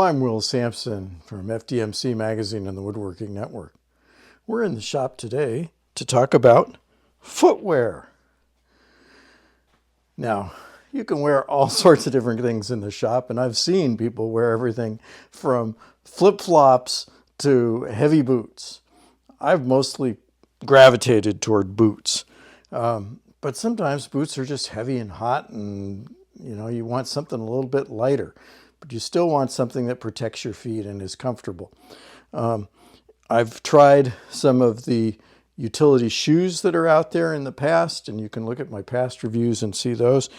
I'm Will Sampson from FDMC Magazine and the Woodworking Network. We're in the shop today to talk about footwear. Now, you can wear all sorts of different things in the shop, and I've seen people wear everything from flip-flops to heavy boots. I've mostly gravitated toward boots, but sometimes boots are just heavy and hot, and you want something a little bit lighter, but you still want something that protects your feet and is comfortable. I've tried some of the utility shoes that are out there in the past, and you can look at my past reviews and see those.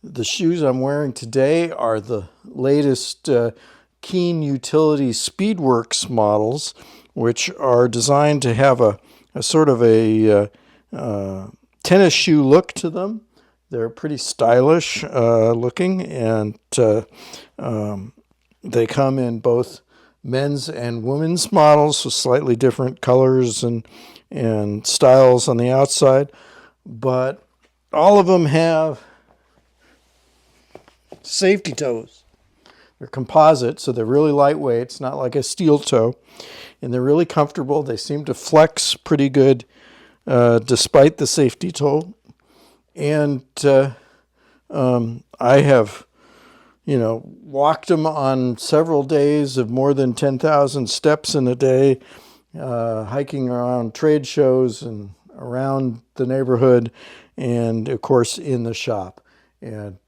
The shoes I'm wearing today are the latest KEEN Utility Speedworks models, which are designed to have a sort of a tennis shoe look to them. They're pretty stylish looking, and they come in both men's and women's models with slightly different colors and styles on the outside. But all of them have safety toes. They're composite, so they're really lightweight. It's not like a steel toe. And they're really comfortable. They seem to flex pretty good despite the safety toe. And I have, walked them on several days of more than 10,000 steps in a day, hiking around trade shows and around the neighborhood, and of course in the shop. And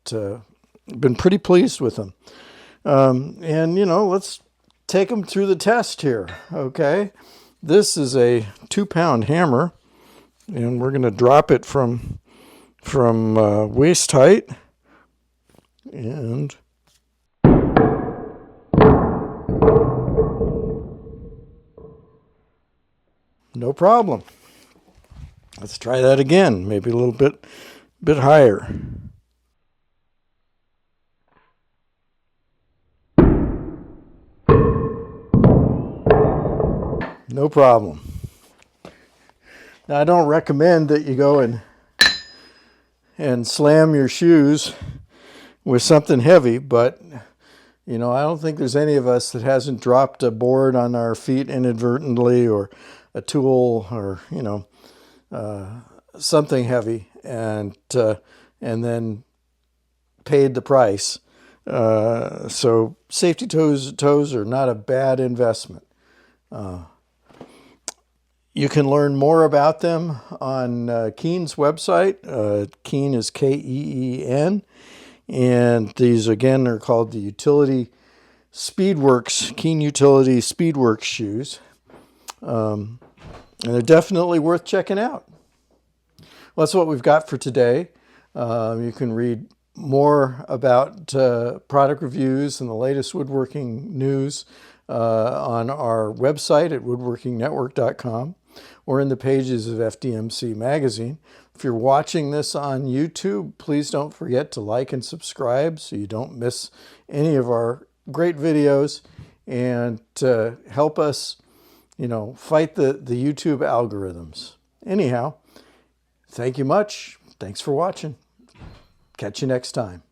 been pretty pleased with them. Let's take them through the test here. Okay, this is a 2-pound hammer, and we're going to drop it from waist height, and no problem. Let's try that again, maybe a little bit higher. No problem. Now, I don't recommend that you go and slam your shoes with something heavy, but I don't think there's any of us that hasn't dropped a board on our feet inadvertently, or a tool, or something heavy, and then paid the price. So safety toes are not a bad investment. You can learn more about them on KEEN's website. KEEN is K-E-E-N. And these, again, are called the Utility Speedworks, KEEN Utility Speedworks shoes. And they're definitely worth checking out. Well, that's what we've got for today. You can read more about product reviews and the latest woodworking news on our website at woodworkingnetwork.com, or in the pages of FDMC Magazine. If you're watching this on YouTube, please don't forget to like and subscribe so you don't miss any of our great videos, and help us, fight the YouTube algorithms. Anyhow, thank you much. Thanks for watching. Catch you next time.